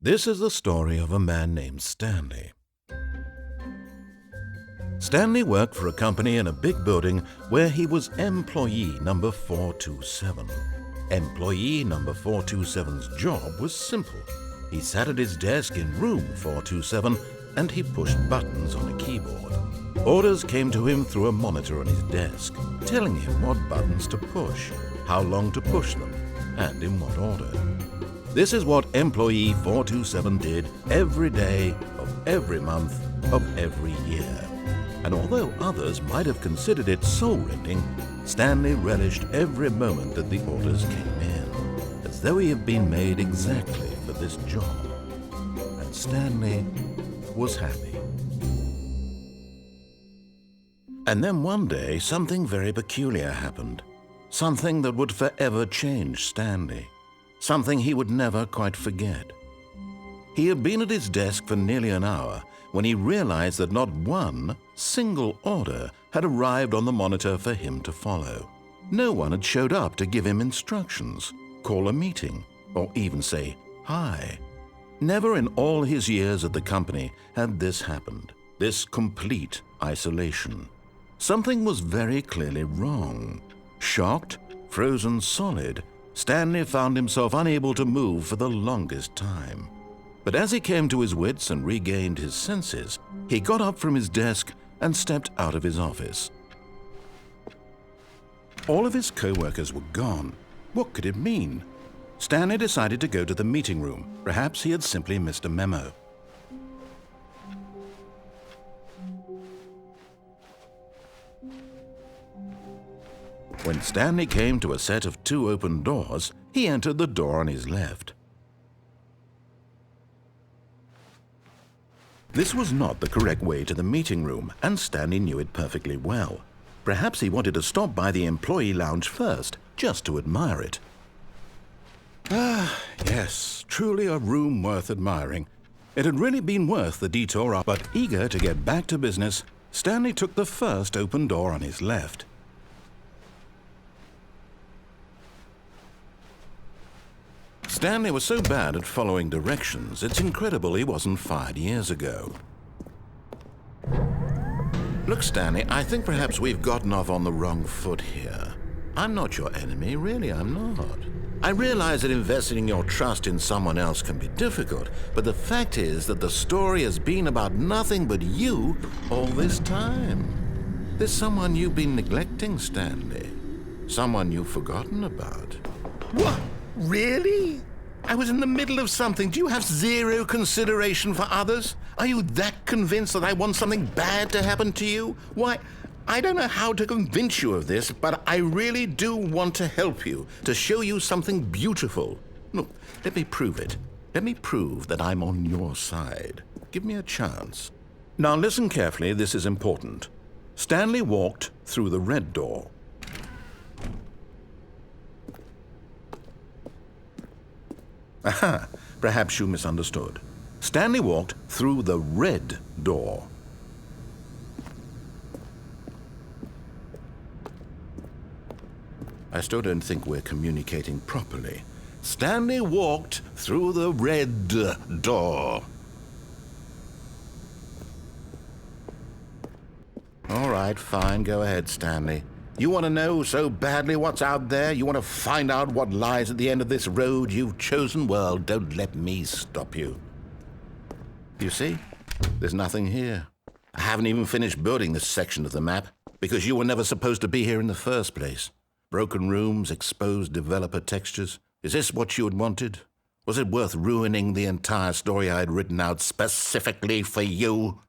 This is the story of a man named Stanley. Stanley worked for a company in a big building where he was employee number 427. Employee number 427's job was simple. He sat at his desk in room 427 and he pushed buttons on a keyboard. Orders came to him through a monitor on his desk, telling him what buttons to push, how long to push them, and in what order. This is what employee 427 did every day of every month of every year. And although others might have considered it soul-rending, Stanley relished every moment that the orders came in, as though he had been made exactly for this job. And Stanley was happy. And then one day, something very peculiar happened. Something that would forever change Stanley. Something he would never quite forget. He had been at his desk for nearly an hour when he realized that not one single order had arrived on the monitor for him to follow. No one had showed up to give him instructions, call a meeting, or even say hi. Never in all his years at the company had this happened, this complete isolation. Something was very clearly wrong. Shocked, frozen solid, Stanley found himself unable to move for the longest time. But as he came to his wits and regained his senses, he got up from his desk and stepped out of his office. All of his co-workers were gone. What could it mean? Stanley decided to go to the meeting room. Perhaps he had simply missed a memo. When Stanley came to a set of 2 open doors, he entered the door on his left. This was not the correct way to the meeting room, and Stanley knew it perfectly well. Perhaps he wanted to stop by the employee lounge first, just to admire it. Ah, yes, truly a room worth admiring. It had really been worth the detour, but eager to get back to business, Stanley took the first open door on his left. Stanley was so bad at following directions, it's incredible he wasn't fired years ago. Look, Stanley, I think perhaps we've gotten off on the wrong foot here. I'm not your enemy, really, I'm not. I realize that investing your trust in someone else can be difficult, but the fact is that the story has been about nothing but you all this time. There's someone you've been neglecting, Stanley. Someone you've forgotten about. What? Really? I was in the middle of something. Do you have zero consideration for others? Are you that convinced that I want something bad to happen to you? Why, I don't know how to convince you of this, but I really do want to help you, to show you something beautiful. Look, let me prove it. Let me prove that I'm on your side. Give me a chance. Now listen carefully, this is important. Stanley walked through the red door. Aha, perhaps you misunderstood. Stanley walked through the red door. I still don't think we're communicating properly. Stanley walked through the red door. All right, fine, go ahead, Stanley. You want to know so badly what's out there? You want to find out what lies at the end of this road you've chosen? Well, don't let me stop you. You see? There's nothing here. I haven't even finished building this section of the map because you were never supposed to be here in the first place. Broken rooms, exposed developer textures. Is this what you had wanted? Was it worth ruining the entire story I had written out specifically for you?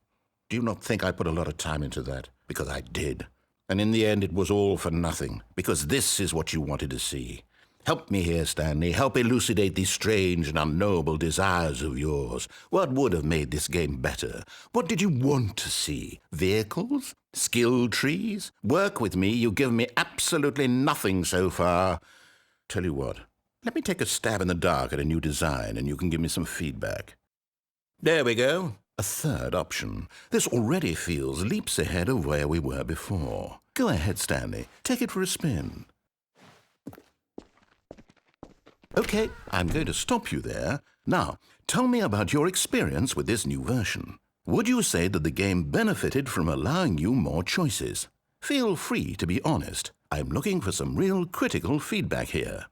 Do you not think I put a lot of time into that? Because I did. And in the end, it was all for nothing, because this is what you wanted to see. Help me here, Stanley. Help elucidate these strange and unknowable desires of yours. What would have made this game better? What did you want to see? Vehicles? Skill trees? Work with me. You've given me absolutely nothing so far. Tell you what, let me take a stab in the dark at a new design, and you can give me some feedback. There we go. A third option. This already feels leaps ahead of where we were before. Go ahead, Stanley. Take it for a spin. Okay, I'm going to stop you there. Now, Tell me about your experience with this new version. Would you say that the game benefited from allowing you more choices? Feel free to be honest. I'm looking for some real critical feedback here.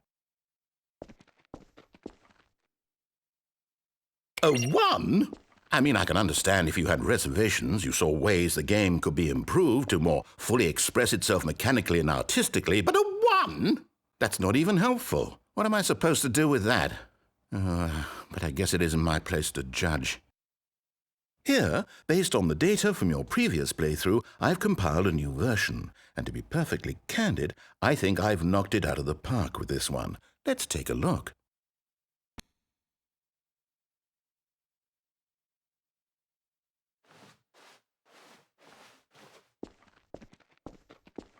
A 1? I mean, I can understand if you had reservations, you saw ways the game could be improved to more fully express itself mechanically and artistically, but a 1? That's not even helpful. What am I supposed to do with that? But I guess it isn't my place to judge. Here, based on the data from your previous playthrough, I've compiled a new version. And to be perfectly candid, I think I've knocked it out of the park with this one. Let's take a look.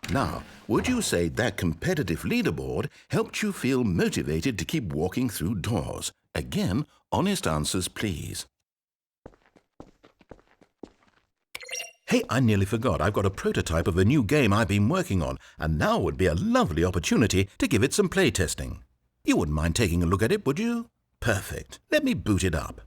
Now, would you say that competitive leaderboard helped you feel motivated to keep walking through doors? Again, honest answers, please. Hey, I nearly forgot. I've got a prototype of a new game I've been working on, and now would be a lovely opportunity to give it some playtesting. You wouldn't mind taking a look at it, would you? Perfect. Let me boot it up.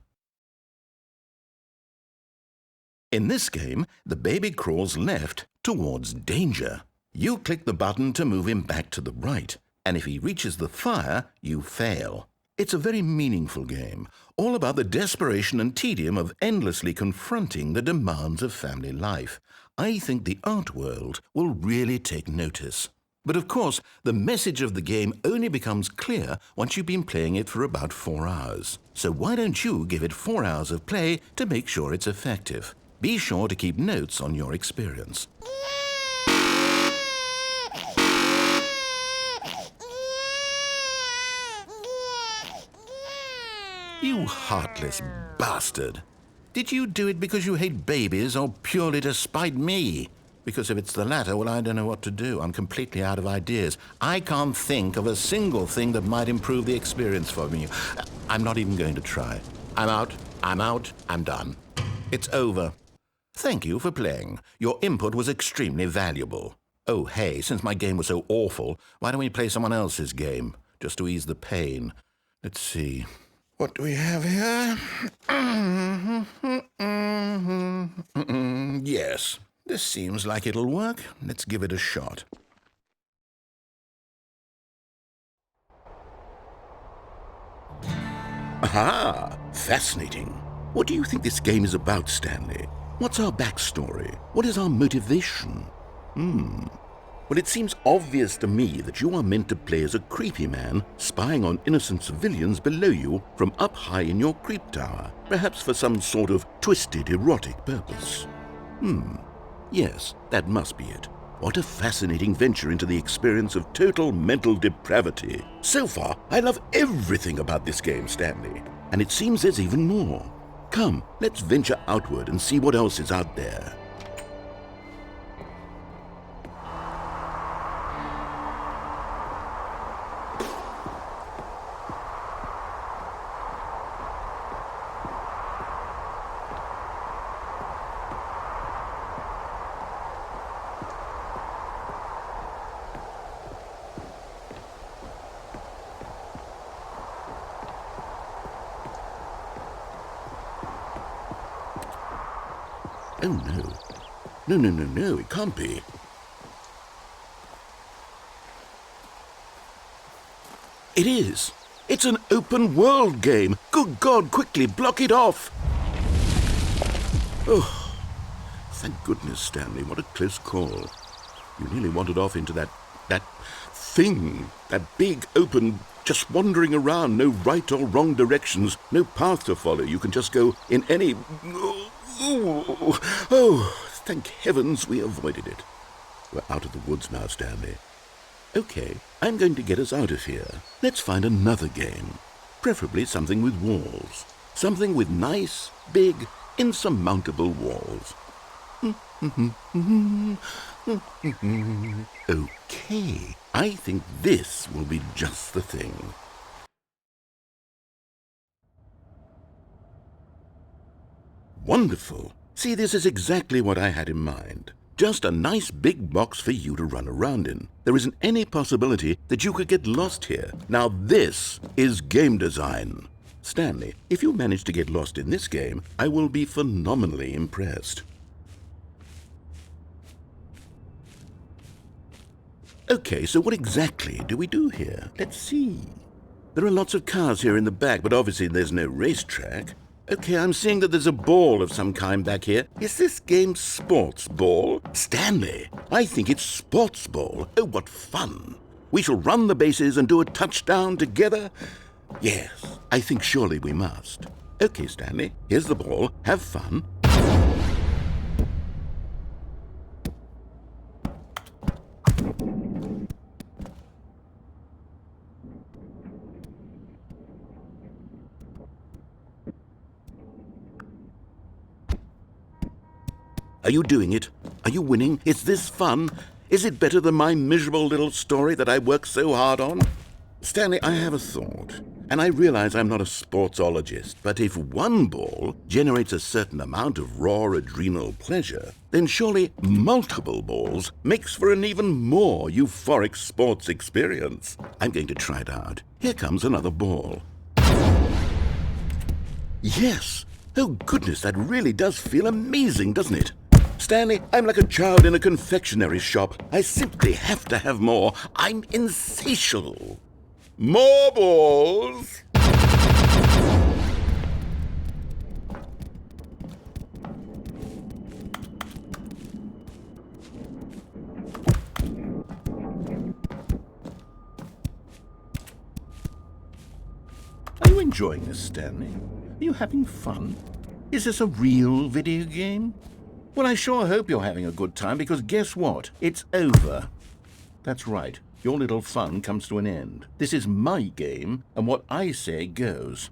In this game, the baby crawls left towards danger. You click the button to move him back to the right, and if he reaches the fire, you fail. It's a very meaningful game, all about the desperation and tedium of endlessly confronting the demands of family life. I think the art world will really take notice. But of course, the message of the game only becomes clear once you've been playing it for about 4 hours. So why don't you give it 4 hours of play to make sure it's effective? Be sure to keep notes on your experience. You heartless bastard. Did you do it because you hate babies or purely to spite me? Because if it's the latter, well, I don't know what to do. I'm completely out of ideas. I can't think of a single thing that might improve the experience for me. I'm not even going to try. I'm out, I'm done. It's over. Thank you for playing. Your input was extremely valuable. Oh, hey, since my game was so awful, why don't we play someone else's game, just to ease the pain? Let's see. What do we have here? Yes, this seems like it'll work. Let's give it a shot. Aha! Fascinating. What do you think this game is about, Stanley? What's our backstory? What is our motivation? Well, it seems obvious to me that you are meant to play as a creepy man spying on innocent civilians below you from up high in your creep tower, perhaps for some sort of twisted erotic purpose. Yes, that must be it. What a fascinating venture into the experience of total mental depravity. So far, I love everything about this game, Stanley. And it seems there's even more. Come, let's venture outward and see what else is out there. Oh, no. No, it can't be. It is. It's an open world game. Good God, quickly, block it off. Oh, thank goodness, Stanley. What a close call. You nearly wandered off into that thing, that big, open, just wandering around, no right or wrong directions, no path to follow. You can just go in any... Oh, thank heavens we avoided it. We're out of the woods now, Stanley. Okay, I'm going to get us out of here. Let's find another game. Preferably something with walls. Something with nice, big, insurmountable walls. Okay, I think this will be just the thing. Wonderful. See, this is exactly what I had in mind. Just a nice big box for you to run around in. There isn't any possibility that you could get lost here. Now this is game design. Stanley, if you manage to get lost in this game, I will be phenomenally impressed. Okay, so what exactly do we do here? Let's see. There are lots of cars here in the back, but obviously there's no racetrack. Okay, I'm seeing that there's a ball of some kind back here. Is this game sports ball? Stanley, I think it's sports ball. Oh, what fun. We shall run the bases and do a touchdown together. Yes, I think surely we must. Okay, Stanley, here's the ball. Have fun. Are you doing it? Are you winning? Is this fun? Is it better than my miserable little story that I worked so hard on? Stanley, I have a thought, and I realize I'm not a sportsologist, but if one ball generates a certain amount of raw adrenal pleasure, then surely multiple balls makes for an even more euphoric sports experience. I'm going to try it out. Here comes another ball. Yes! Oh goodness, that really does feel amazing, doesn't it? Stanley, I'm like a child in a confectionery shop. I simply have to have more. I'm insatiable. More balls! Are you enjoying this, Stanley? Are you having fun? Is this a real video game? Well, I sure hope you're having a good time, because guess what? It's over. That's right. Your little fun comes to an end. This is my game, and what I say goes.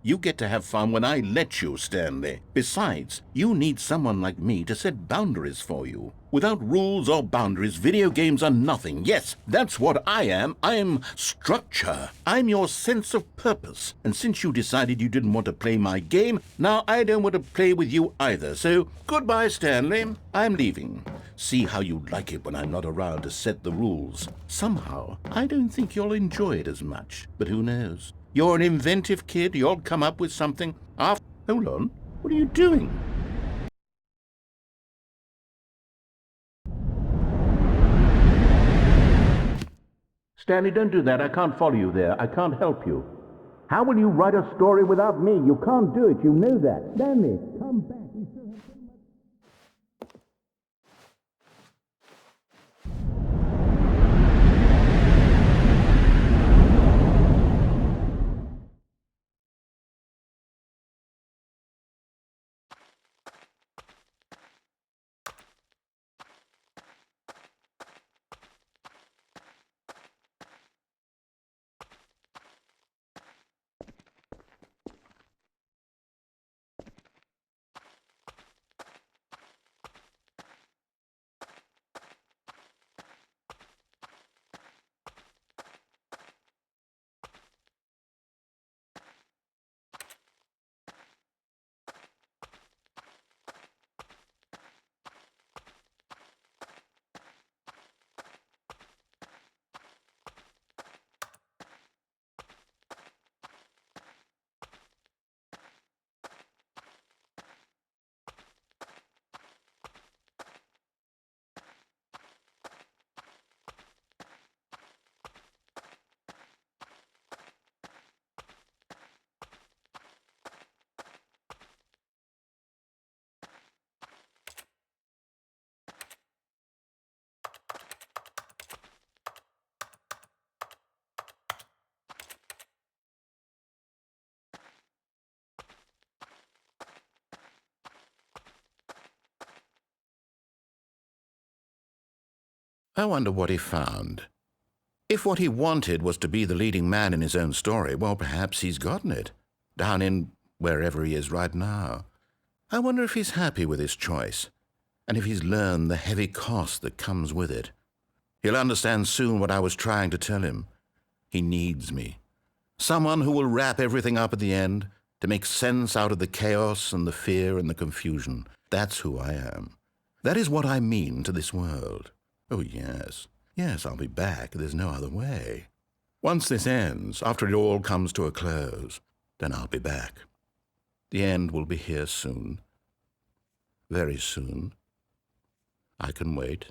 You get to have fun when I let you, Stanley. Besides, you need someone like me to set boundaries for you. Without rules or boundaries, video games are nothing. Yes, that's what I am. I'm structure. I'm your sense of purpose. And since you decided you didn't want to play my game, now I don't want to play with you either. So, goodbye, Stanley. I'm leaving. See how you like it when I'm not around to set the rules. Somehow, I don't think you'll enjoy it as much. But who knows? You're an inventive kid. You'll come up with something. Hold on. What are you doing? Stanley, don't do that. I can't follow you there. I can't help you. How will you write a story without me? You can't do it. You know that. Stanley, come back. We still have so much... I wonder what he found. If what he wanted was to be the leading man in his own story, well, perhaps he's gotten it, down in wherever he is right now. I wonder if he's happy with his choice, and if he's learned the heavy cost that comes with it. He'll understand soon what I was trying to tell him. He needs me. Someone who will wrap everything up at the end, to make sense out of the chaos and the fear and the confusion. That's who I am. That is what I mean to this world. Oh, yes. Yes, I'll be back. There's no other way. Once this ends, after it all comes to a close, then I'll be back. The end will be here soon. Very soon. I can wait.